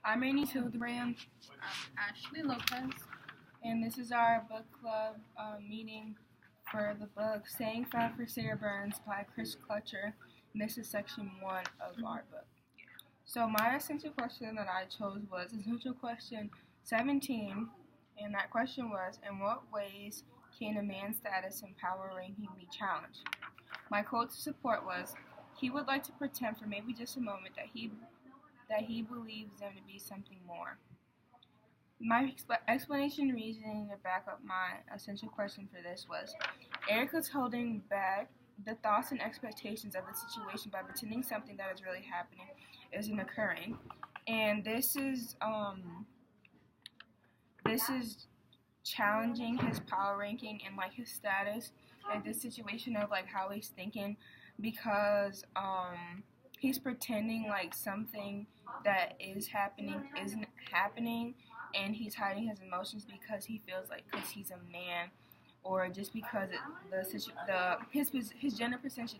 I'm Rainy Hildebrand, Ashley Lopez. and this is our book club meeting for the book Staying Fat for Sarah Byrnes by Chris Clutcher. And this is section 1 of our book. So my essential question that I chose was essential question 17, and that question was, in what ways can a man's status and power ranking be challenged? My quote to support was, he would like to pretend for maybe just a moment that he believes them to be something more. My explanation and reasoning to back up my essential question for this was, Erica's holding back the thoughts and expectations of the situation by pretending something that is really happening isn't occurring. And this is challenging his power ranking and like his status and this situation of like how he's thinking, because he's pretending like something that is happening isn't happening, and he's hiding his emotions because he feels like because he's a man, or just because his gender position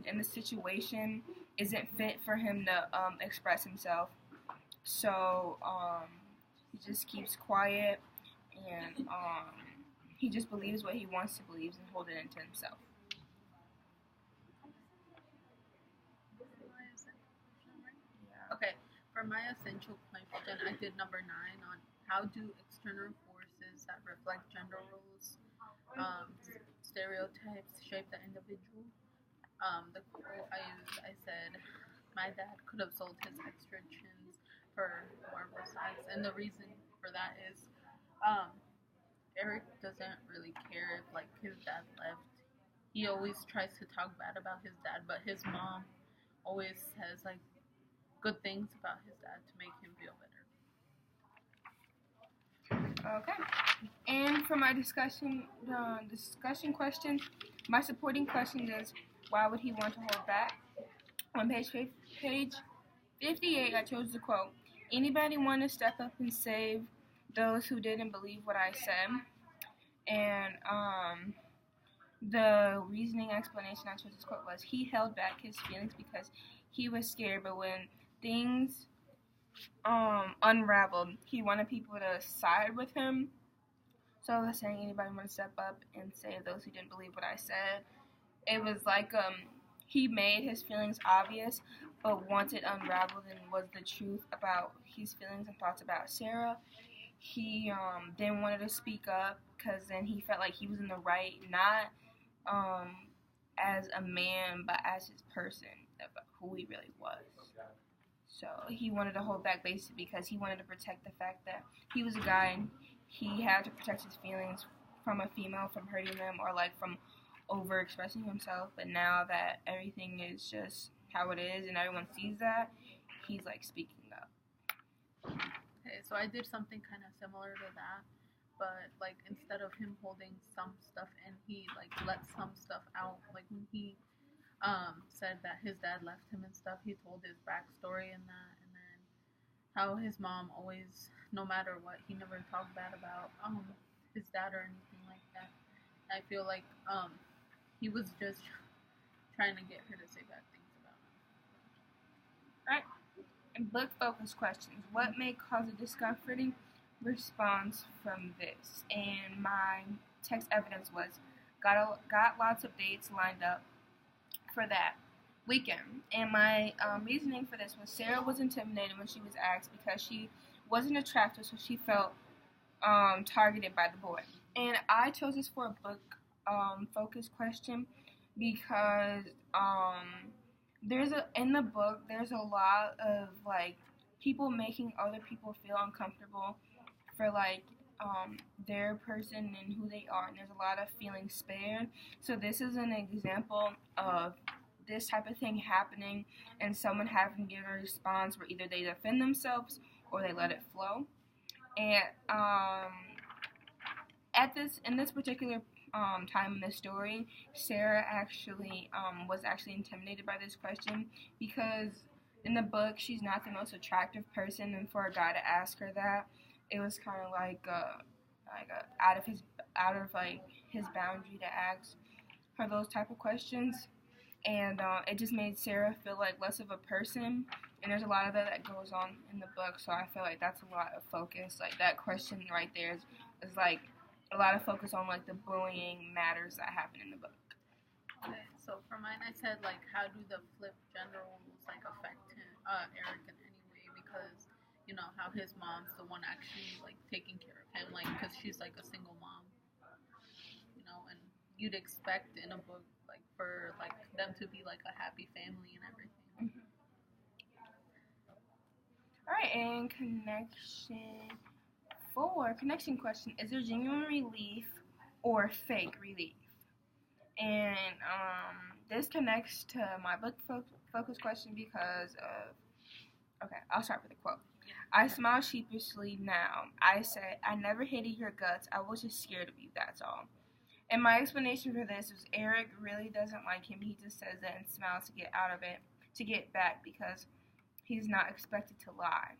in the situation isn't fit for him to express himself. So he just keeps quiet, and he just believes what he wants to believe and hold it into himself. Okay, for my essential question, I did number 9 on how do external forces that reflect gender roles, stereotypes shape the individual. The quote I used, I said, my dad could have sold his extra chins for marble size, and the reason for that is Eric doesn't really care if like his dad left. He always tries to talk bad about his dad, but his mom always says like good things about his dad to make him feel better. Okay. And for my discussion question, my supporting question is, why would he want to hold back? On page 58, I chose the quote, anybody want to step up and save those who didn't believe what I said? And the reasoning explanation I chose this quote was, he held back his feelings because he was scared, but when things unraveled, he wanted people to side with him. So I was saying, anybody want to step up and save those who didn't believe what I said? It was like he made his feelings obvious, but once it unraveled and was the truth about his feelings and thoughts about Sarah, he then wanted to speak up because then he felt like he was in the right, not as a man, but as his person, about who he really was. So he wanted to hold back basically because he wanted to protect the fact that he was a guy and he had to protect his feelings from a female from hurting them or like from over-expressing himself. But now that everything is just how it is and everyone sees that, he's like speaking up. Okay, so I did something kind of similar to that, but like instead of him holding some stuff in, he like let some stuff out. Like when he said that his dad left him and stuff, he told his backstory and that, and then how his mom always, no matter what, he never talked bad about his dad or anything like that. I feel like he was just trying to get her to say bad things about him. Right. And book focus questions. What may cause a discomforting response from this? And my text evidence was, got lots of dates lined up for that weekend. And my reasoning for this was, Sarah was intimidated when she was asked because she wasn't attractive, so she felt targeted by the boy. And I chose this for a book focus question because in the book there's a lot of like people making other people feel uncomfortable for like their person and who they are, and there's a lot of feeling spared. So this is an example of this type of thing happening and someone having to give a response where either they defend themselves or they let it flow. And in this particular time in the story, Sarah actually was actually intimidated by this question because in the book she's not the most attractive person, and for a guy to ask her that, it was kind of like out of his boundary to ask her those type of questions, and it just made Sarah feel like less of a person And there's a lot of that goes on in the book, so I feel like that's a lot of focus. Like, that question right there is like a lot of focus on like the bullying matters that happen in the book. Okay, so for mine, I said like, how do the flip gender roles like affect him, Eric in any way? Because you know how his mom's the one actually like taking care of him, like because she's like a single mom, you know, and you'd expect in a book like for like them to be like a happy family and everything. Mm-hmm. All right, and connection question: is there genuine relief or fake relief? And this connects to my book focus question because of. Okay, I'll start with a quote. I smile sheepishly now. I say, I never hated your guts. I was just scared of you, that's all. And my explanation for this is Eric really doesn't like him. He just says that and smiles to get out of it, to get back, because he's not expected to lie.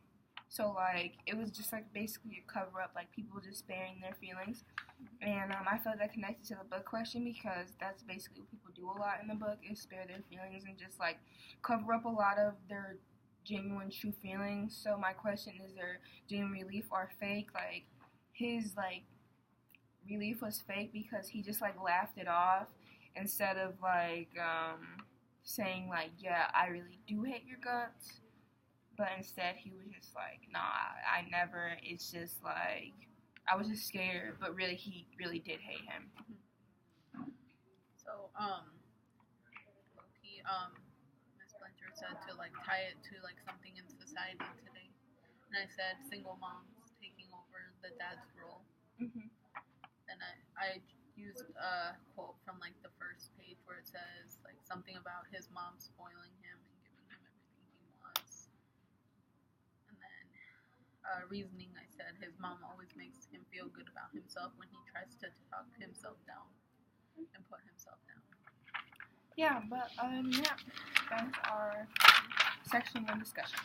So, like, it was just, like, basically a cover-up, like, people just sparing their feelings. And I felt that connected to the book question because that's basically what people do a lot in the book is spare their feelings and just, like, cover up a lot of their genuine, true feelings. So my question is there genuine relief or fake? Like, his, like, relief was fake because he just, like, laughed it off instead of, like, saying, like, yeah, I really do hate your guts. But instead, he was just like, nah, I never. It's just like, I was just scared, but really, he really did hate him. So, Miss Blanchard said to like tie it to like something in society today, and I said single moms taking over the dad's role. Mm-hmm. And I used a quote from like the first page where it says like something about his mom spoiling him and giving him everything he wants. Reasoning, I said his mom always makes him feel good about himself when he tries to talk himself down and put himself down. Yeah, but yeah, that's our section 1 discussion.